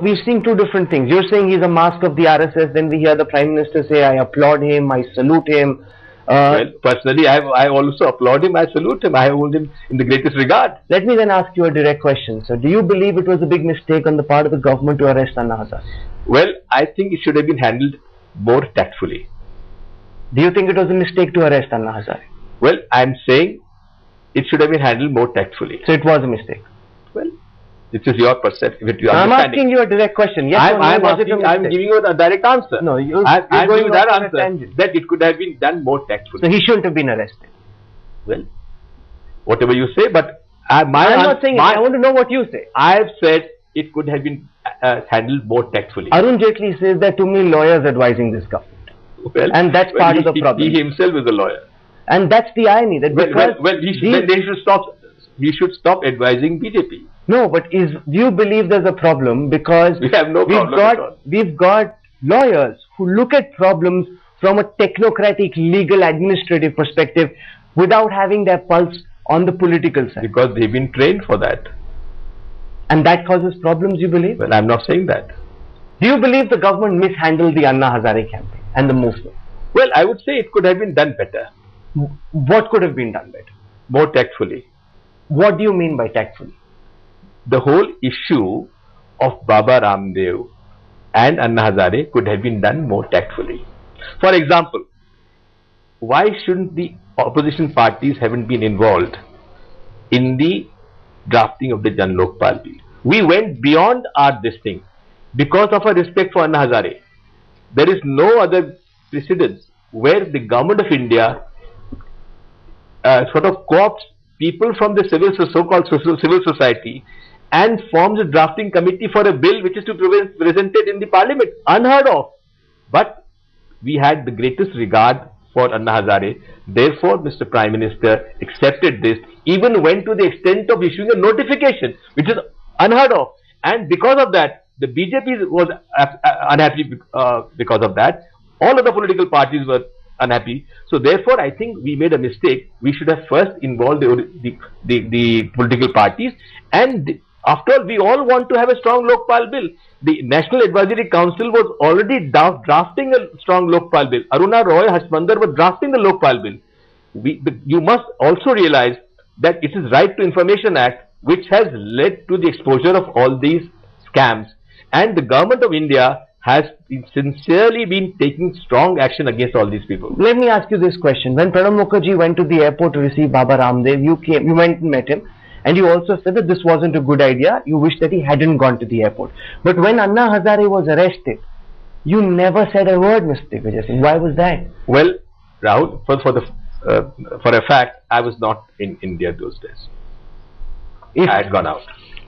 we're seeing two different things. You're saying he's a mask of the RSS, then we hear the Prime Minister say, I applaud him, I salute him. Well, personally, I also applaud him, I salute him, I hold him in the greatest regard. Let me then ask you a direct question. So, do you believe it was a big mistake on the part of the government to arrest Anna Hazare? Well, I think it should have been handled more tactfully. Do you think it was a mistake to arrest Anna Hazare? Well, I'm saying it should have been handled more tactfully. So, it was a mistake? Well, this is your perception. I'm asking you a direct question. Yes, I'm giving you a direct answer. No, you're I'm going giving that answer that it could have been done more tactfully. So he shouldn't have been arrested. Well, whatever you say, but I'm not saying it. I want to know what you say. I've said it could have been handled more tactfully. Arun Jaitley says there are too many lawyers advising this government. Well, and that's part of the problem. He himself is a lawyer. And that's the irony. That he should stop advising BJP. No, but do you believe there's a problem? Because we have no problem at all. We've got lawyers who look at problems from a technocratic, legal, administrative perspective without having their pulse on the political side. Because they've been trained for that. And that causes problems, you believe? Well, I'm not saying that. Do you believe the government mishandled the Anna Hazare campaign and the movement? Well, I would say it could have been done better. What could have been done better? More tactfully. What do you mean by tactfully? The whole issue of Baba Ramdev and Anna Hazare could have been done more tactfully. For example, why shouldn't the opposition parties haven't been involved in the drafting of the Jan Lokpal bill? We went beyond this thing because of our respect for Anna Hazare. There is no other precedence where the government of India sort of co-opts people from the so-called civil society and forms a drafting committee for a bill which is to be presented in the parliament. Unheard of. But we had the greatest regard for Anna Hazare. Therefore, Mr. Prime Minister accepted this, even went to the extent of issuing a notification, which is unheard of. And because of that, the BJP was unhappy because of that. All other political parties were unhappy. So therefore, I think we made a mistake. We should have first involved the political parties, and after all, we all want to have a strong Lokpal bill. The National Advisory Council was already drafting a strong Lokpal bill. Aruna Roy Hashmandar was drafting the Lokpal bill. You must also realize that it is Right to Information Act which has led to the exposure of all these scams, and the government of India has sincerely been taking strong action against all these people. Let me ask you this question. When Pranab Mukherjee went to the airport to receive Baba Ramdev, you went and met him, and you also said that this wasn't a good idea. You wished that he hadn't gone to the airport. But when Anna Hazare was arrested, you never said a word, Mr. Digvijay Singh. Why was that? Well, Rahul, for a fact, I was not in India those days. I had gone out.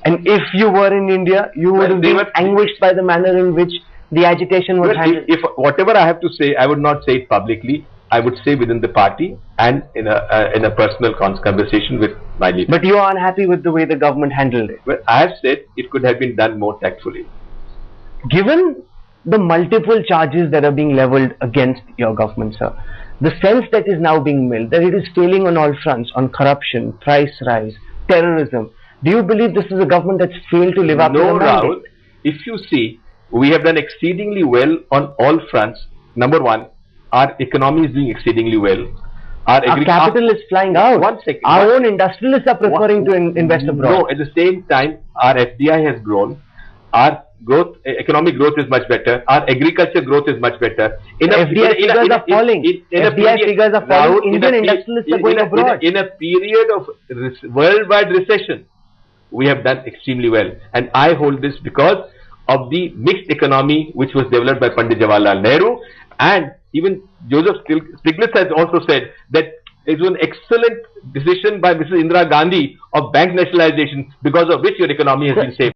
And if you were in India, you would have been anguished by the manner in which the agitation was handled. If whatever I have to say, I would not say it publicly. I would say within the party and in a personal conversation with my leader. But you are unhappy with the way the government handled it. Well, I have said it could have been done more tactfully. Given the multiple charges that are being leveled against your government, sir, the sense that is now being made that it is failing on all fronts, on corruption, price rise, terrorism, do you believe this is a government that's failed to live up to the mandate? No, Rahul. If you see, we have done exceedingly well on all fronts. Number one, our economy is doing exceedingly well. Our capital is flying out. One second. Our own industrialists are preferring to invest abroad. No, at the same time, our FDI has grown. Our economic growth is much better. Our agriculture growth is much better. FDI figures are falling. FDI figures are falling. Indian industrialists are going abroad. In a period of worldwide recession, we have done extremely well. And I hold this because of the mixed economy which was developed by Pandit Jawaharlal Nehru, and even Joseph Stiglitz has also said that it was an excellent decision by Mrs. Indira Gandhi of bank nationalization, because of which your economy has been saved.